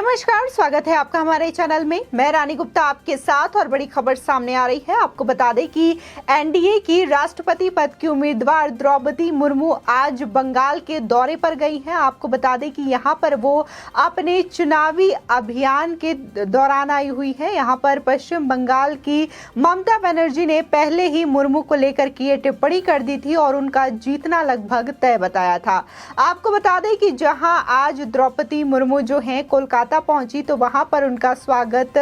नमस्कार, स्वागत है आपका हमारे चैनल में। मैं रानी गुप्ता आपके साथ और बड़ी खबर सामने आ रही है। आपको बता दें कि एनडीए की राष्ट्रपति पद की उम्मीदवार द्रौपदी मुर्मू आज बंगाल के दौरे पर गई हैं। आपको बता दें कि यहां पर वो अपने चुनावी अभियान के दौरान आई हुई है। यहां पर पश्चिम बंगाल की ममता बनर्जी ने पहले ही मुर्मू को लेकर की ये टिप्पणी कर दी थी और उनका जीतना लगभग तय बताया था। आपको बता दें कि जहां आज द्रौपदी मुर्मू जो है कोलकाता पहुंची तो वहां पर उनका स्वागत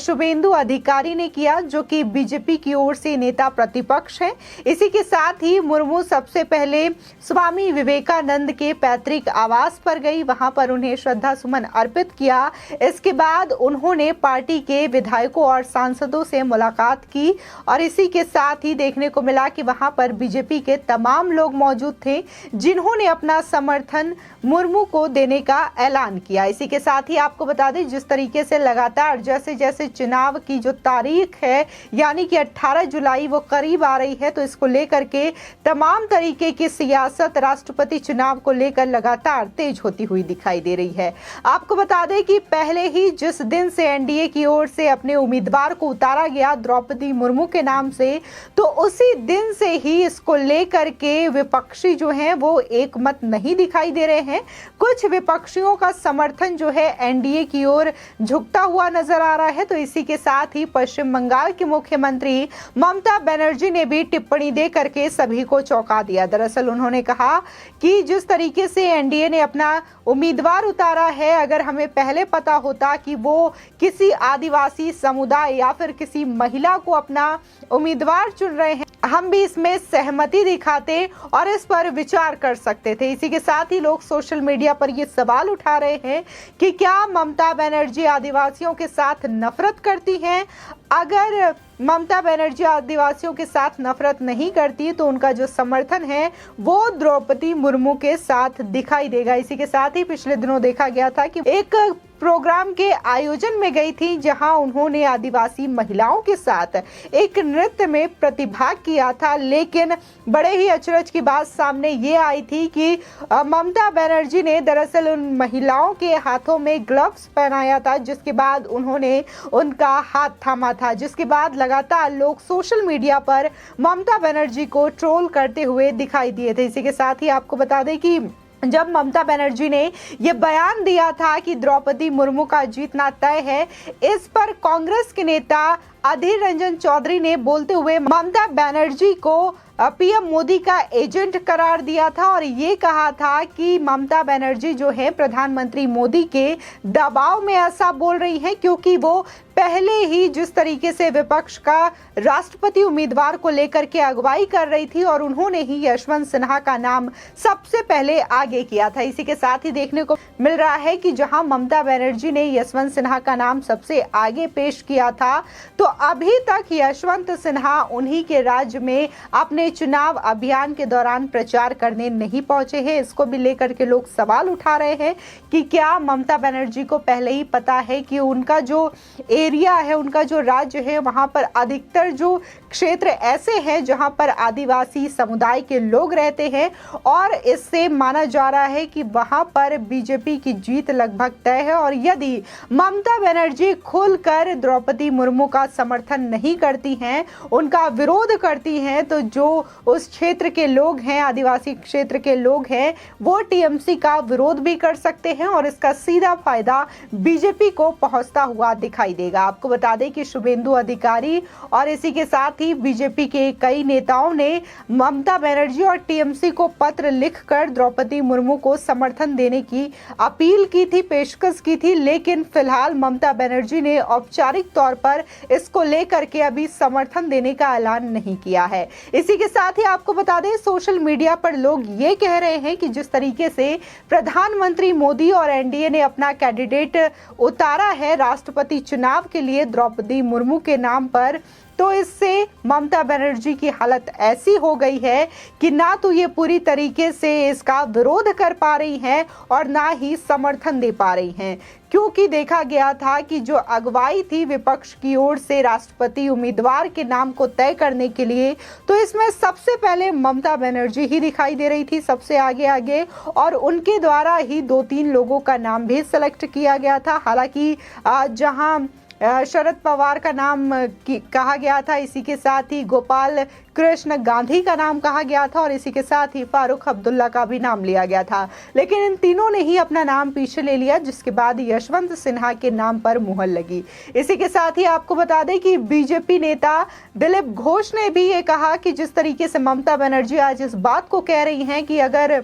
शुभेंदु अधिकारी ने किया, जो कि बीजेपी की ओर से नेता प्रतिपक्ष हैं। इसी के साथ ही मुर्मू सबसे पहले स्वामी विवेकानंद के पैतृक आवास पर गई, वहां पर उन्हें श्रद्धा सुमन अर्पित किया। इसके बाद उन्होंने पार्टी के विधायकों और सांसदों से मुलाकात की और इसी के साथ ही देखने को मिला कि वहां पर बीजेपी के तमाम लोग मौजूद थे जिन्होंने अपना समर्थन मुर्मू को देने का ऐलान किया। इसी के साथ ही आपको बता दें, जिस तरीके से लगातार जैसे जैसे चुनाव की जो तारीख है यानी कि 18 जुलाई वो करीब आ रही है, तो इसको लेकर के तमाम तरीके की सियासत राष्ट्रपति चुनाव को लेकर लगातार तेज होती हुई दिखाई दे रही है। आपको बता दें कि पहले ही जिस दिन से एनडीए की ओर से अपने उम्मीदवार को उतारा गया द्रौपदी मुर्मू के नाम से, तो उसी दिन से ही इसको लेकर के विपक्षी जो हैं वो एक मत नहीं दिखाई दे रहे हैं। कुछ विपक्षियों का समर्थन जो है एनडीए की ओर झुकता हुआ नजर आ रहा है। तो इसी के साथ ही पश्चिम बंगाल की मुख्यमंत्री ममता बनर्जी ने भी टिप्पणी दे करके सभी को चौंका दिया। दरअसल उन्होंने कहा कि जिस तरीके से एनडीए ने अपना उम्मीदवार उतारा है, अगर हमें पहले पता होता कि वो किसी आदिवासी समुदाय या फिर किसी महिला को अपना उम्मीदवार चुन रहे हैं, हम भी इसमें सहमति दिखाते और इस पर विचार कर सकते थे। इसी के साथ ही लोग सोशल मीडिया पर ये सवाल उठा रहे हैं कि क्या ममता बनर्जी आदिवासियों के साथ नफरत करती हैं? अगर ममता बनर्जी आदिवासियों के साथ नफरत नहीं करती तो उनका जो समर्थन है वो द्रौपदी मुर्मू के साथ दिखाई देगा। इसी के साथ ही पिछले दिनों देखा गया था कि एक प्रोग्राम के आयोजन में गई थी जहां उन्होंने आदिवासी महिलाओं के साथ एक नृत्य में प्रतिभाग किया था, लेकिन बड़े ही अचरज की बात सामने ये आई थी कि ममता बनर्जी ने दरअसल उन महिलाओं के हाथों में ग्लव्स पहनाया था, जिसके बाद उन्होंने उनका हाथ थामा था, जिसके बाद लगातार लोग सोशल मीडिया पर ममता बनर्जी को ट्रोल करते हुए दिखाई दिए थे। इसी के साथ ही आपको बता दें कि जब ममता बनर्जी ने यह बयान दिया था कि द्रौपदी मुर्मू का जीतना तय है, इस पर कांग्रेस के नेता अधीर रंजन चौधरी ने बोलते हुए ममता बनर्जी को पीएम मोदी का एजेंट करार दिया था और ये कहा था कि ममता बनर्जी जो है प्रधानमंत्री मोदी के दबाव में ऐसा बोल रही हैं, क्योंकि वो पहले ही जिस तरीके से विपक्ष का राष्ट्रपति उम्मीदवार को लेकर के अगुवाई कर रही थी और उन्होंने ही यशवंत सिन्हा का नाम सबसे पहले आगे किया था। इसी के साथ ही देखने को मिल रहा है कि जहां ममता बनर्जी ने यशवंत सिन्हा का नाम सबसे आगे पेश किया था, तो अभी तक यशवंत सिन्हा उन्हीं के राज्य में अपने चुनाव अभियान के दौरान प्रचार करने नहीं पहुंचे हैं। इसको भी लेकर के लोग सवाल उठा रहे हैं कि क्या ममता बनर्जी को पहले ही पता है कि उनका जो एरिया है, उनका जो राज्य है, वहां पर अधिकतर जो क्षेत्र ऐसे हैं जहां पर आदिवासी समुदाय के लोग रहते हैं और इससे माना जा रहा है कि वहां पर बीजेपी की जीत लगभग तय है। और यदि ममता बनर्जी खुलकर द्रौपदी मुर्मू का समर्थन नहीं करती हैं, उनका विरोध करती हैं, तो जो उस क्षेत्र के लोग हैं, आदिवासी क्षेत्र के लोग हैं, वो टीएमसी का विरोध भी कर सकते हैं और इसका सीधा फायदा बीजेपी को पहुंचता हुआ दिखाई देगा। आपको बता दें कि शुभेंदु अधिकारी और इसी के साथ ही बीजेपी के कई नेताओं ने ममता बनर्जी और टीएमसी को पत्र लिखकर द्रौपदी मुर्मू को समर्थन देने की अपील की थी, पेशकश की थी, लेकिन फिलहाल ममता बनर्जी ने औपचारिक तौर पर इसको लेकर के अभी समर्थन देने का ऐलान नहीं किया है। इसी के साथ ही आपको बता दें, सोशल मीडिया पर लोग ये कह रहे हैं कि जिस तरीके से प्रधानमंत्री मोदी और एनडीए ने अपना कैंडिडेट उतारा है राष्ट्रपति चुनाव के लिए द्रौपदी मुर्मू के नाम पर, तो इससे ममता बनर्जी की हालत ऐसी हो गई है कि ना तो ये पूरी तरीके से इसका विरोध कर पा रही हैं और ना ही समर्थन दे पा रही हैं। क्योंकि देखा गया था कि जो अगुवाई थी विपक्ष की ओर से राष्ट्रपति उम्मीदवार के नाम को तय करने के लिए, तो इसमें सबसे पहले ममता बनर्जी ही दिखाई दे रही थी सबसे आगे आगे, और उनके द्वारा ही 2-3 लोगों का नाम भी सेलेक्ट किया गया था। हालांकि जहां शरद पवार का नाम कहा गया था, इसी के साथ ही गोपाल कृष्ण गांधी का नाम कहा गया था और इसी के साथ ही फारूक अब्दुल्ला का भी नाम लिया गया था, लेकिन इन तीनों ने ही अपना नाम पीछे ले लिया, जिसके बाद यशवंत सिन्हा के नाम पर मुहर लगी। इसी के साथ ही आपको बता दें कि बीजेपी नेता दिलीप घोष ने भी ये कहा कि जिस तरीके से ममता बनर्जी आज इस बात को कह रही हैं कि अगर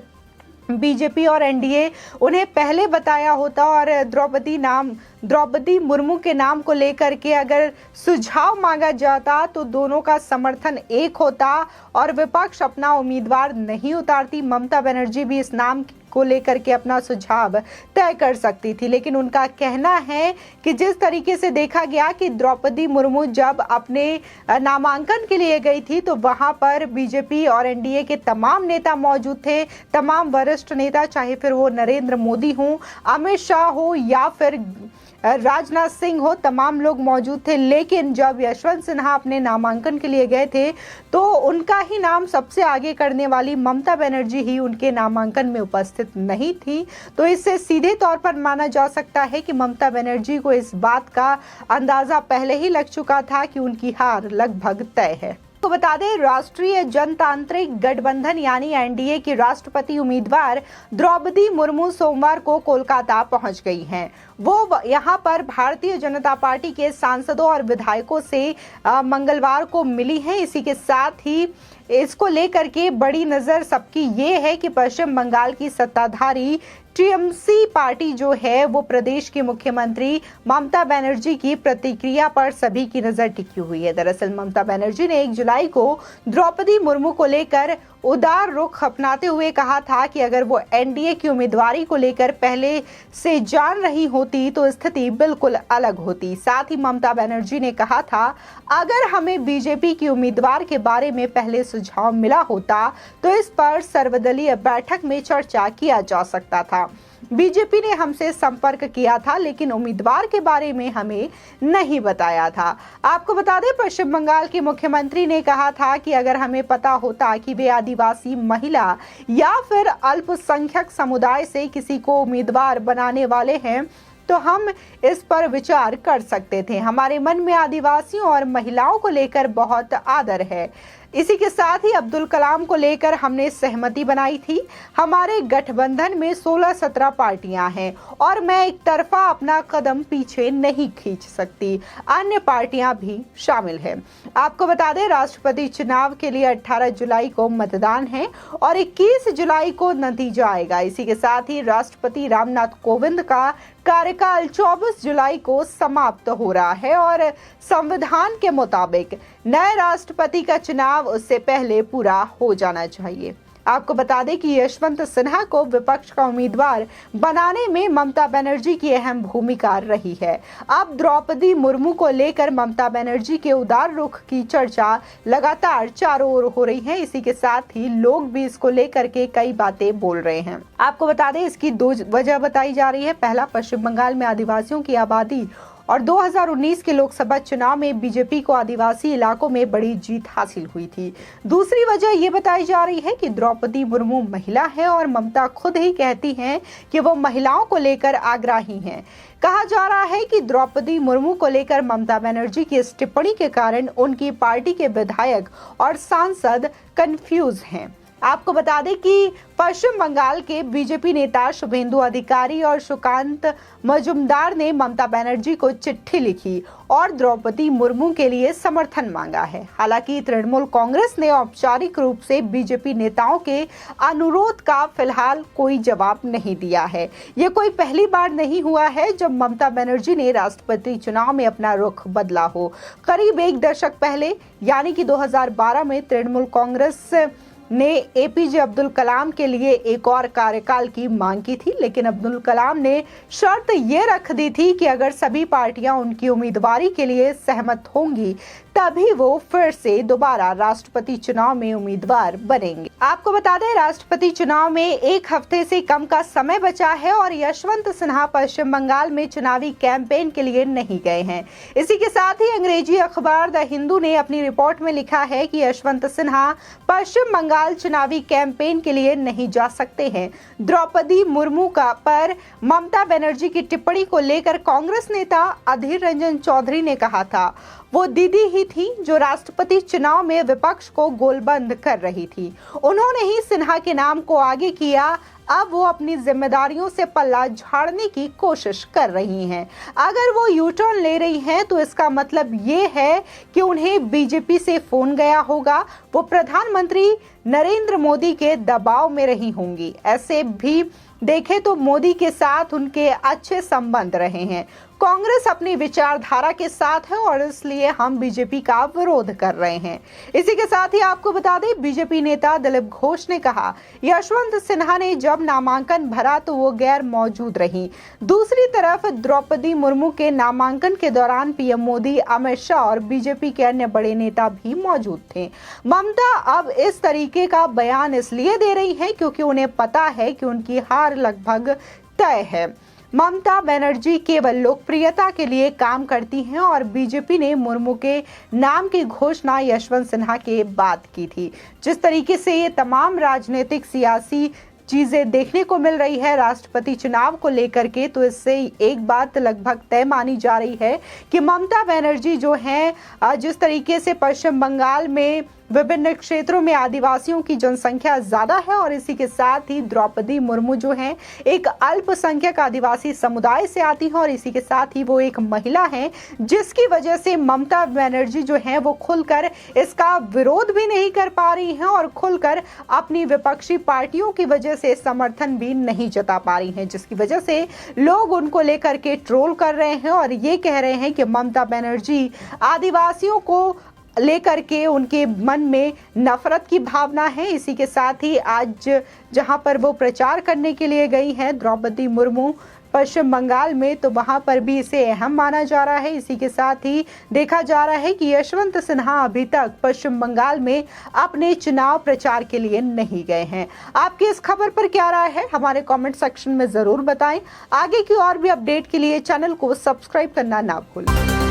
बीजेपी और एनडीए उन्हें पहले बताया होता और द्रौपदी मुर्मू के नाम को लेकर के अगर सुझाव मांगा जाता तो दोनों का समर्थन एक होता और विपक्ष अपना उम्मीदवार नहीं उतारती, ममता बनर्जी भी इस नाम को लेकर के अपना सुझाव तय कर सकती थी। लेकिन उनका कहना है कि जिस तरीके से देखा गया कि द्रौपदी मुर्मू जब अपने नामांकन के लिए गई थी तो वहां पर बीजेपी और एनडीए के तमाम नेता मौजूद थे, तमाम वरिष्ठ नेता, चाहे फिर वो नरेंद्र मोदी हो, अमित शाह हो या फिर राजनाथ सिंह हो, तमाम लोग मौजूद थे। लेकिन जब यशवंत सिन्हा अपने नामांकन के लिए गए थे तो उनका ही नाम सबसे आगे करने वाली ममता बनर्जी ही उनके नामांकन में उपस्थित नहीं थी। तो इससे सीधे तौर पर माना जा सकता है कि ममता बनर्जी को इस बात का अंदाजा पहले ही लग चुका था कि उनकी हार लगभग तय है। तो बता दें, राष्ट्रीय जनतांत्रिक गठबंधन यानी एनडीए की राष्ट्रपति उम्मीदवार द्रौपदी मुर्मू सोमवार को कोलकाता पहुंच गई हैं। वो यहां पर भारतीय जनता पार्टी के सांसदों और विधायकों से मंगलवार को मिली हैं। इसी के साथ ही इसको लेकर के बड़ी नजर सबकी ये है कि पश्चिम बंगाल की सत्ताधारी टीएमसी पार्टी जो है वो प्रदेश की मुख्यमंत्री ममता बनर्जी की प्रतिक्रिया पर सभी की नजर टिकी हुई है। दरअसल ममता बनर्जी ने 1 जुलाई को द्रौपदी मुर्मू को लेकर उदार रुख अपनाते हुए कहा था कि अगर वो एनडीए की उम्मीदवारी को लेकर पहले से जान रही होती तो स्थिति बिल्कुल अलग होती। साथ ही ममता बनर्जी ने कहा था, अगर हमें बीजेपी की उम्मीदवार के बारे में पहले सुझाव मिला होता तो इस पर सर्वदलीय बैठक में चर्चा किया जा सकता था। बीजेपी ने हमसे संपर्क किया था लेकिन उम्मीदवार के बारे में हमें नहीं बताया था। आपको बता दें, पश्चिम बंगाल के मुख्यमंत्री ने कहा था कि अगर हमें पता होता कि वे आदिवासी महिला या फिर अल्पसंख्यक समुदाय से किसी को उम्मीदवार बनाने वाले हैं तो हम इस पर विचार कर सकते थे। हमारे मन में आदिवासियों और महिलाओं को लेकर बहुत आदर है। इसी के साथ ही अब्दुल कलाम को लेकर हमने सहमति बनाई थी। हमारे गठबंधन में 16-17 पार्टियां हैं और मैं एक तरफा अपना कदम पीछे नहीं खींच सकती, अन्य पार्टियां भी शामिल हैं। आपको बता दें, राष्ट्रपति चुनाव के लिए 18 जुलाई को मतदान है और 21 जुलाई को नतीजा आएगा। इसी के साथ ही राष्ट्रपति रामनाथ कोविंद का कार्यकाल 24 जुलाई को समाप्त हो रहा है और संविधान के मुताबिक नए राष्ट्रपति का चुनाव उससे पहले पूरा हो जाना चाहिए। आपको बता दें कि यशवंत सिन्हा को विपक्ष का उम्मीदवार बनाने में ममता बनर्जी की अहम भूमिका रही है। अब द्रौपदी मुर्मू को लेकर ममता बनर्जी के उदार रुख की चर्चा लगातार चारों ओर हो रही है। इसी के साथ ही लोग भी इसको लेकर के कई बातें बोल रहे हैं। आपको बता दें, इसकी 2 वजह बताई जा रही है। पहला, पश्चिम बंगाल में आदिवासियों की आबादी और 2019 के लोकसभा चुनाव में बीजेपी को आदिवासी इलाकों में बड़ी जीत हासिल हुई थी। दूसरी वजह ये बताई जा रही है कि द्रौपदी मुर्मू महिला है और ममता खुद ही कहती हैं कि वो महिलाओं को लेकर आग्रही हैं। कहा जा रहा है कि द्रौपदी मुर्मू को लेकर ममता बनर्जी की इस टिप्पणी के कारण उनकी पार्टी के विधायक और सांसद कंफ्यूज हैं। आपको बता दें कि पश्चिम बंगाल के बीजेपी नेता शुभेंदु अधिकारी और सुकांत मजुमदार ने ममता बनर्जी को चिट्ठी लिखी और द्रौपदी मुर्मू के लिए समर्थन मांगा है। हालांकि तृणमूल कांग्रेस ने औपचारिक रूप से बीजेपी नेताओं के अनुरोध का फिलहाल कोई जवाब नहीं दिया है। ये कोई पहली बार नहीं हुआ है जब ममता बनर्जी ने राष्ट्रपति चुनाव में अपना रुख बदला हो। करीब 1 दशक पहले यानी कि 2012 में तृणमूल कांग्रेस ने एपीजे अब्दुल कलाम के लिए एक और कार्यकाल की मांग की थी, लेकिन अब्दुल कलाम ने शर्त ये रख दी थी कि अगर सभी पार्टियां उनकी उम्मीदवारी के लिए सहमत होंगी तभी वो फिर से दोबारा राष्ट्रपति चुनाव में उम्मीदवार बनेंगे। आपको बता दें, राष्ट्रपति चुनाव में एक हफ्ते से कम का समय बचा है और यशवंत सिन्हा पश्चिम बंगाल में चुनावी कैंपेन के लिए नहीं गए हैं। इसी के साथ ही अंग्रेजी अखबार द हिंदू ने अपनी रिपोर्ट में लिखा है कि यशवंत सिन्हा पश्चिम बंगाल चुनावी कैंपेन के लिए नहीं जा सकते हैं। द्रौपदी मुर्मू पर ममता बनर्जी की टिप्पणी को लेकर कांग्रेस नेता अधीर रंजन चौधरी ने कहा था, वो दीदी ही थी जो राष्ट्रपति चुनाव में विपक्ष को गोलबंद कर रही थी। उन्होंने ही सिन्हा के नाम को आगे किया। अब वो अपनी जिम्मेदारियों से पल्ला झाड़ने की कोशिश कर रही हैं। अगर वो यू टर्न ले रही हैं तो इसका मतलब ये है कि उन्हें बीजेपी से फोन गया होगा। वो प्रधानमंत्री नरेंद्र मोदी के दबाव में रही होंगी। ऐसे भी देखें तो मोदी के साथ उनके अच्छे संबंध रहे हैं। कांग्रेस अपनी विचारधारा के साथ है और इसलिए हम बीजेपी का विरोध कर रहे हैं। इसी के साथ ही आपको बता दें, बीजेपी नेता दिलीप घोष ने कहा, यशवंत सिन्हा ने जब नामांकन भरा तो वो गैर मौजूद रही। दूसरी तरफ द्रौपदी मुर्मू के नामांकन के दौरान पीएम मोदी, अमित शाह और बीजेपी के अन्य बड़े नेता भी मौजूद थे। ममता अब इस तरीके का बयान इसलिए दे रही है क्योंकि उन्हें पता है कि उनकी हार लगभग तय है। ममता बनर्जी केवल लोकप्रियता के लिए काम करती हैं और बीजेपी ने मुर्मू के नाम की घोषणा यशवंत सिन्हा के बाद की थी। जिस तरीके से ये तमाम राजनीतिक सियासी चीजें देखने को मिल रही है राष्ट्रपति चुनाव को लेकर के, तो इससे एक बात लगभग तय मानी जा रही है कि ममता बनर्जी जो हैं, जिस तरीके से पश्चिम बंगाल में विभिन्न क्षेत्रों में आदिवासियों की जनसंख्या ज्यादा है और इसी के साथ ही द्रौपदी मुर्मू जो हैं एक अल्पसंख्यक आदिवासी समुदाय से आती हैं और इसी के साथ ही वो एक महिला हैं, जिसकी वजह से ममता बनर्जी जो हैं वो खुलकर इसका विरोध भी नहीं कर पा रही हैं और खुलकर अपनी विपक्षी पार्टियों की वजह से समर्थन भी नहीं जता पा रही हैं, जिसकी वजह से लोग उनको लेकर के ट्रोल कर रहे हैं और ये कह रहे हैं कि ममता बनर्जी आदिवासियों को लेकर के उनके मन में नफरत की भावना है। इसी के साथ ही आज जहां पर वो प्रचार करने के लिए गई हैं द्रौपदी मुर्मू पश्चिम बंगाल में, तो वहां पर भी इसे अहम माना जा रहा है। इसी के साथ ही देखा जा रहा है कि यशवंत सिन्हा अभी तक पश्चिम बंगाल में अपने चुनाव प्रचार के लिए नहीं गए हैं। आपकी इस खबर पर क्या राय है, हमारे कमेंट सेक्शन में जरूर बताएं। आगे की और भी अपडेट के लिए चैनल को सब्सक्राइब करना ना भूलें।